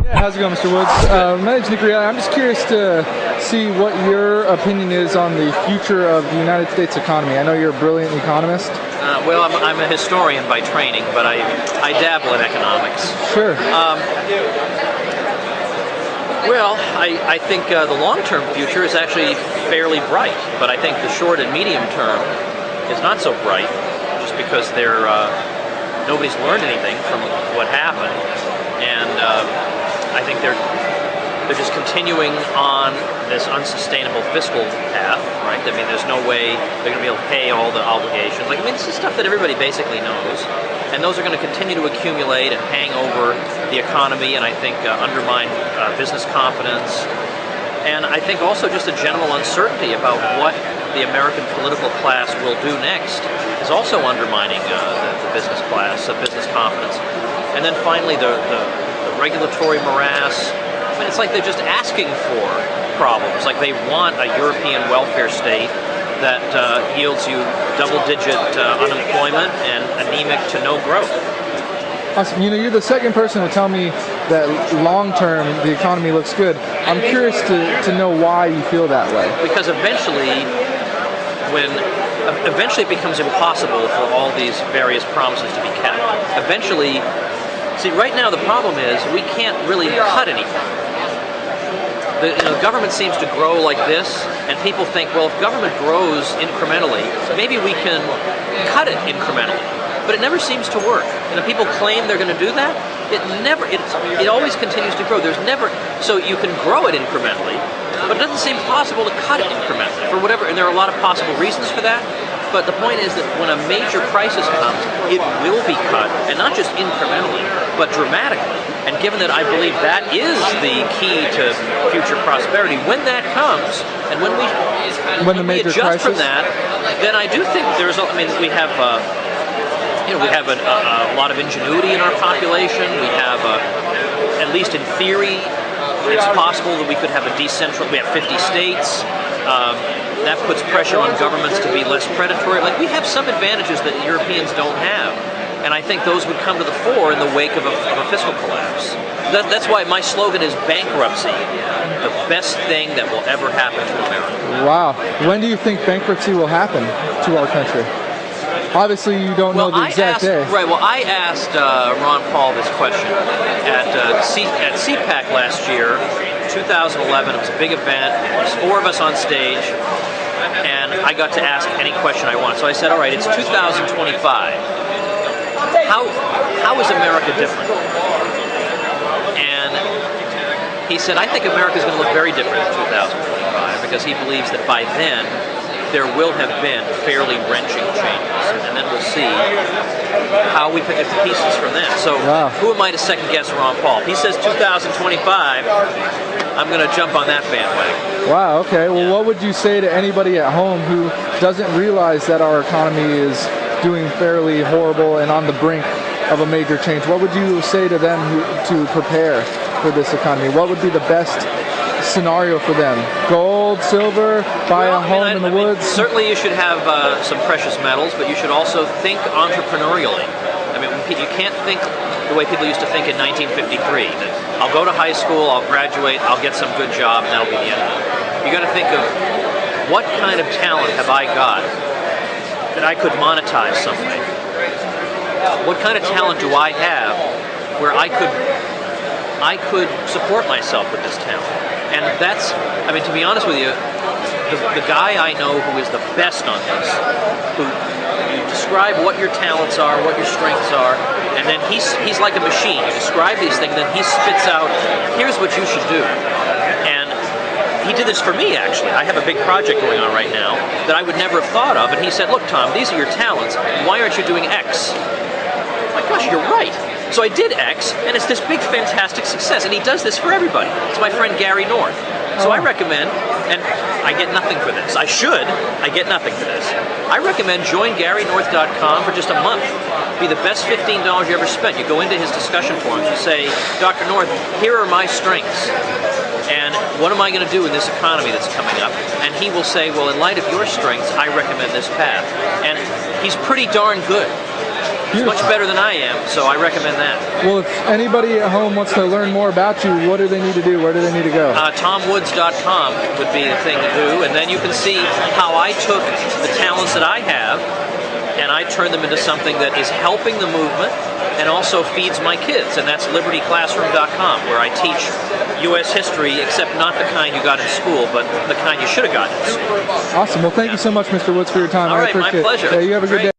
Yeah, how's it going, Mr. Woods? My name's Nick Riel. I'm just curious to see what your opinion is on the future of the United States economy. I know you're a brilliant economist. Well, I'm a historian by training, but I dabble in economics. Sure. Well, I think the long-term future is actually fairly bright, but I think the short and medium term is not so bright, just because nobody's learned anything from what happened, and I think they're just continuing on this unsustainable fiscal path, right? I mean, there's no way they're going to be able to pay all the obligations. Like, I mean, this is stuff that everybody basically knows, and those are going to continue to accumulate and hang over the economy, and I think undermine business confidence, and I think also just a general uncertainty about what the American political class will do next is also undermining the business class, business confidence. And then finally, the regulatory morass. I mean, it's like they're just asking for problems. Like they want a European welfare state that yields you double-digit unemployment and anemic to no growth. Awesome. You know, you're the second person to tell me that long-term the economy looks good. I'm curious to know why you feel that way. Because eventually it becomes impossible for all these various promises to be kept. Eventually, see, right now the problem is we can't really cut anything. The government seems to grow like this, and people think, well, if government grows incrementally, maybe we can cut it incrementally. But it never seems to work. And if people claim they're going to do that, it always continues to grow. So you can grow it incrementally, but it doesn't seem possible to cut it incrementally for whatever, and there are a lot of possible reasons for that. But the point is that when a major crisis comes, it will be cut, and not just incrementally, but dramatically. And given that I believe that is the key to future prosperity, when that comes, and when we adjust from that, then I do think we have a lot of ingenuity in our population. We have, at least in theory, it's possible that we could have we have 50 states. That puts pressure on governments to be less predatory. Like, we have some advantages that Europeans don't have. And I think those would come to the fore in the wake of a fiscal collapse. That's why my slogan is bankruptcy, the best thing that will ever happen to America. Wow. When do you think bankruptcy will happen to our country? Obviously, you don't know the exact day. Right. Well, I asked Ron Paul this question at CPAC last year, 2011. It was a big event. There was 4 of us on stage, and I got to ask any question I wanted. So I said, all right, it's 2025. How is America different? And he said, I think America is going to look very different in 2025, because he believes that by then there will have been fairly wrenching changes, and then we'll see how we pick up the pieces from then. So Who am I to second guess Ron Paul? If he says 2025, I'm going to jump on that bandwagon. Wow, okay. Well, what would you say to anybody at home who doesn't realize that our economy is doing fairly horrible and on the brink of a major change? What would you say to them to prepare for this economy? What would be the best scenario for them? Gold, silver, buy a home in the woods? Certainly you should have some precious metals, but you should also think entrepreneurially. I mean, you can't think the way people used to think in 1953, that I'll go to high school, I'll graduate, I'll get some good job, and that'll be the end of it. You got to think of, what kind of talent have I got that I could monetize some way? What kind of talent do I have where I could support myself with this talent? And that's, I mean, to be honest with you, the guy I know who is the best on this, who you describe what your talents are, what your strengths are, and then he's like a machine. You describe these things, then he spits out, here's what you should do. And he did this for me, actually. I have a big project going on right now that I would never have thought of, and he said, look, Tom, these are your talents. Why aren't you doing X? My gosh, you're right. So I did X, and it's this big, fantastic success. And he does this for everybody. It's my friend Gary North. So I recommend, and I get nothing for this. I get nothing for this. I recommend joingarynorth.com for just a month. Be the best $15 you ever spent. You go into his discussion forums, you say, Dr. North, here are my strengths, and what am I going to do in this economy that's coming up? And he will say, well, in light of your strengths, I recommend this path. And he's pretty darn good. He's much better than I am, so I recommend that. Well, if anybody at home wants to learn more about you, what do they need to do? Where do they need to go? TomWoods.com would be the thing to do, and then you can see how I took the talents that I have and I turned them into something that is helping the movement and also feeds my kids, and that's libertyclassroom.com, where I teach U.S. history, except not the kind you got in school, but the kind you should have gotten in school. Awesome. Well, thank you so much, Mr. Woods, for your time. All right, I appreciate my pleasure. it. Yeah, you have a good day.